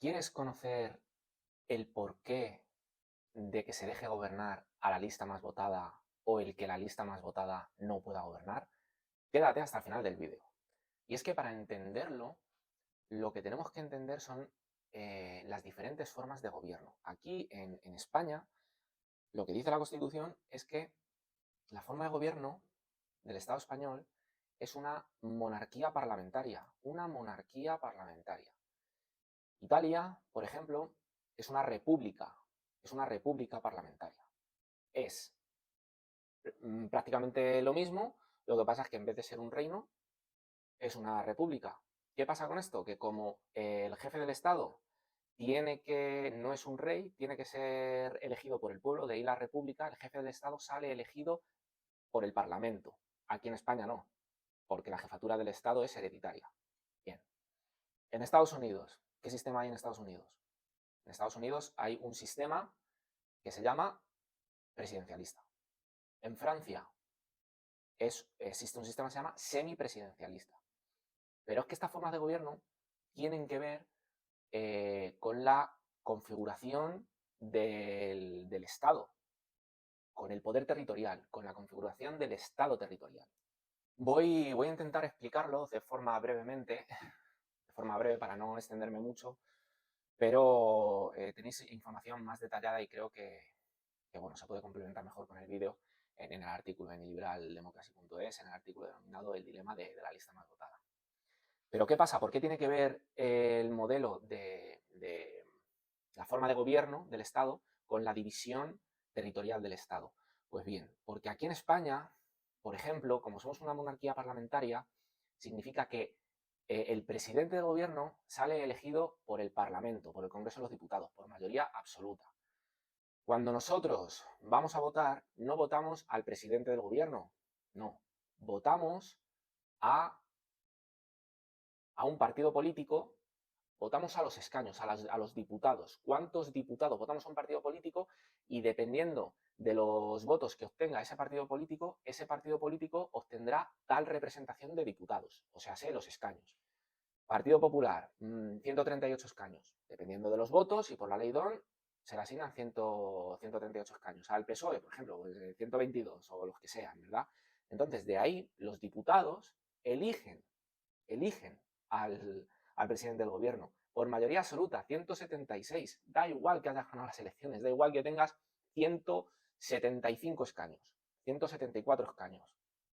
¿Quieres conocer el porqué de que se deje gobernar a la lista más votada o el que la lista más votada no pueda gobernar? Quédate hasta el final del vídeo. Y es que para entenderlo, lo que tenemos que entender son las diferentes formas de gobierno. Aquí en España, lo que dice la Constitución es que la forma de gobierno del Estado español es una monarquía parlamentaria. Una monarquía parlamentaria. Italia, por ejemplo, es una república parlamentaria. Es prácticamente lo mismo, lo que pasa es que en vez de ser un reino, es una república. ¿Qué pasa con esto? Que como el jefe del Estado no es un rey, tiene que ser elegido por el pueblo, de ahí la república, el jefe del Estado sale elegido por el Parlamento. Aquí en España no, porque la jefatura del Estado es hereditaria. Bien. En Estados Unidos, ¿qué sistema hay en Estados Unidos? En Estados Unidos hay un sistema que se llama presidencialista. En Francia existe un sistema que se llama semipresidencialista. Pero es que estas formas de gobierno tienen que ver con la configuración del Estado, con el poder territorial, con la configuración del Estado territorial. Voy a intentar explicarlo de forma breve para no extenderme mucho, pero tenéis información más detallada y creo que bueno, se puede complementar mejor con el vídeo en el artículo en liberaldemocracy.es, en el artículo denominado El dilema de la lista más votada. Pero ¿qué pasa? ¿Por qué tiene que ver el modelo de la forma de gobierno del Estado con la división territorial del Estado? Pues bien, porque aquí en España, por ejemplo, como somos una monarquía parlamentaria, significa que el presidente del gobierno sale elegido por el Parlamento, por el Congreso de los Diputados, por mayoría absoluta. Cuando nosotros vamos a votar, no votamos al presidente del gobierno, no, votamos a un partido político, votamos a los escaños, a los diputados. ¿Cuántos diputados votamos a un partido político? Y dependiendo de los votos que obtenga ese partido político obtendrá tal representación de diputados, o sea, los escaños. Partido Popular, 138 escaños. Dependiendo de los votos y por la ley DON, se le asignan 138 escaños. Al PSOE, por ejemplo, 122 o los que sean, ¿verdad? Entonces, de ahí los diputados eligen al presidente del gobierno por mayoría absoluta, 176. Da igual que hayas ganado las elecciones, da igual que tengas 175 escaños, 174 escaños.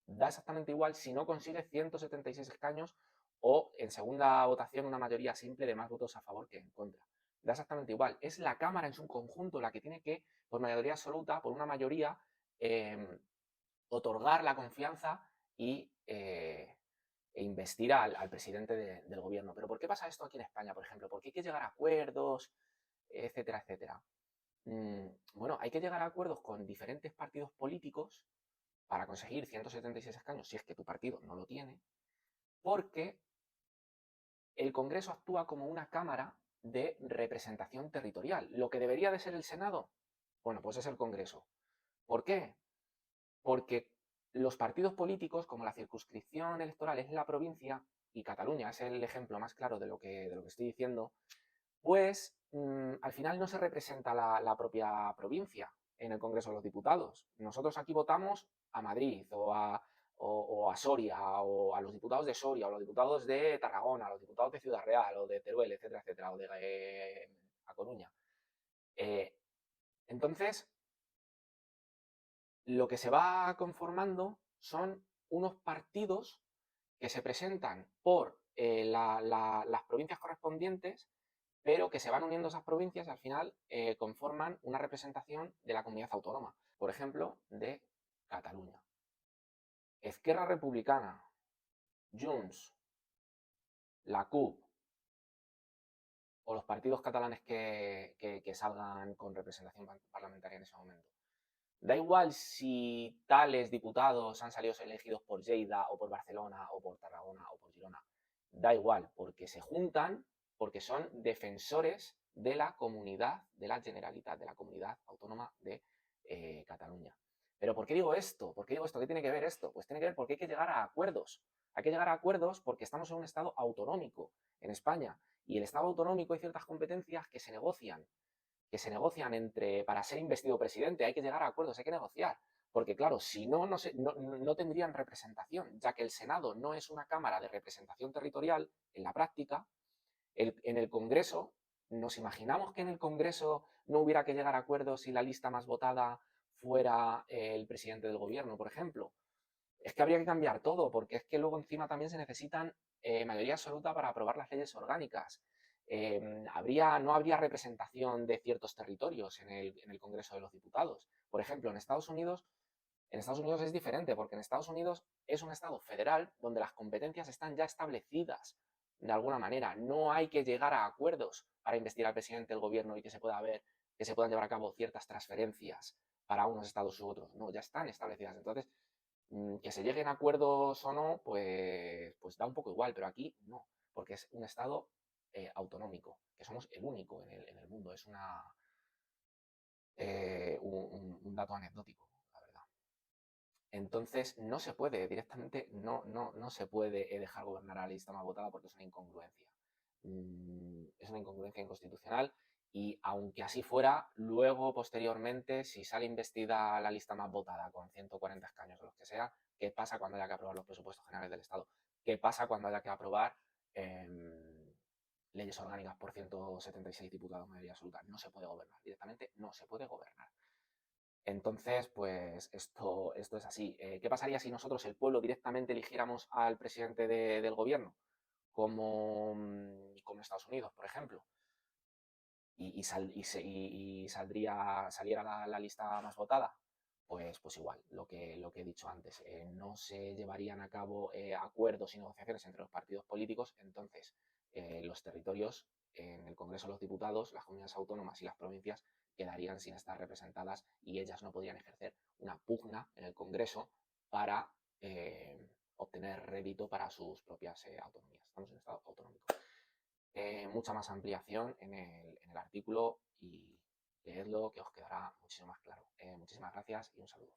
Da exactamente igual si no consigues 176 escaños o en segunda votación una mayoría simple de más votos a favor que en contra. Da exactamente igual. Es la Cámara en su conjunto la que tiene que, por mayoría absoluta, por una mayoría, otorgar la confianza e investir al presidente del gobierno. Pero ¿por qué pasa esto aquí en España, por ejemplo? ¿Por qué hay que llegar a acuerdos, etcétera, etcétera? Bueno, hay que llegar a acuerdos con diferentes partidos políticos para conseguir 176 escaños, si es que tu partido no lo tiene, porque el Congreso actúa como una cámara de representación territorial. Lo que debería de ser el Senado, bueno, pues es el Congreso. ¿Por qué? Porque los partidos políticos, como la circunscripción electoral es la provincia, y Cataluña es el ejemplo más claro de lo que estoy diciendo, pues al final no se representa la propia provincia en el Congreso de los Diputados. Nosotros aquí votamos a Madrid o a Soria, o a los diputados de Soria, o a los diputados de Tarragona, a los diputados de Ciudad Real, o de Teruel, etcétera, etcétera, o de A Coruña. Entonces, lo que se va conformando son unos partidos que se presentan por las provincias correspondientes, pero que se van uniendo esas provincias y al final conforman una representación de la comunidad autónoma, por ejemplo, de Cataluña. Esquerra Republicana, Junts, la CUP o los partidos catalanes que salgan con representación parlamentaria en ese momento. Da igual si tales diputados han salido elegidos por Lleida o por Barcelona o por Tarragona o por Girona. Da igual, porque se juntan, porque son defensores de la comunidad, de la Generalitat, de la comunidad autónoma de Cataluña. Pero ¿por qué digo esto? ¿Por qué digo esto? ¿Qué tiene que ver esto? Pues tiene que ver porque hay que llegar a acuerdos. Hay que llegar a acuerdos porque estamos en un estado autonómico en España Y el Estado autonómico hay ciertas competencias que se negocian para ser investido presidente. Hay que llegar a acuerdos, hay que negociar. Porque claro, si no, no tendrían representación, ya que el Senado no es una cámara de representación territorial en la práctica. En el Congreso, ¿nos imaginamos que en el Congreso no hubiera que llegar a acuerdos si la lista más votada fuera el presidente del gobierno, por ejemplo? Es que habría que cambiar todo, porque es que luego encima también se necesitan mayoría absoluta para aprobar las leyes orgánicas. No habría representación de ciertos territorios en el Congreso de los Diputados. Por ejemplo, en Estados Unidos es diferente, porque en Estados Unidos es un estado federal donde las competencias están ya establecidas de alguna manera. No hay que llegar a acuerdos para investir al presidente del gobierno y que se puedan llevar a cabo ciertas transferencias para unos estados u otros. No, ya están establecidas. Entonces, que se lleguen a acuerdos o no, pues da un poco igual, pero aquí no, porque es un estado autonómico, que somos el único en el mundo. Es un dato anecdótico, la verdad. Entonces, no se puede, directamente no se puede dejar gobernar a la lista más votada porque es una incongruencia. Es una incongruencia inconstitucional y aunque así fuera, luego, posteriormente, si sale investida la lista más votada con 140 escaños o los que sea, ¿qué pasa cuando haya que aprobar los presupuestos generales del Estado? ¿Qué pasa cuando haya que aprobar leyes orgánicas por 176 diputados, mayoría absoluta? No se puede gobernar, directamente no se puede gobernar. Entonces, pues esto es así. ¿Qué pasaría si nosotros, el pueblo, directamente eligiéramos al presidente del gobierno? Como Estados Unidos, por ejemplo. Saliera la lista más votada. Pues igual, lo que he dicho antes. No se llevarían a cabo acuerdos y negociaciones entre los partidos políticos. Entonces, los territorios en el Congreso de los Diputados, las comunidades autónomas y las provincias quedarían sin estar representadas y ellas no podrían ejercer una pugna en el Congreso para obtener rédito para sus propias autonomías. Estamos en un Estado autonómico. Mucha más ampliación en el artículo y leedlo, que os quedará muchísimo más claro. Muchísimas gracias y un saludo.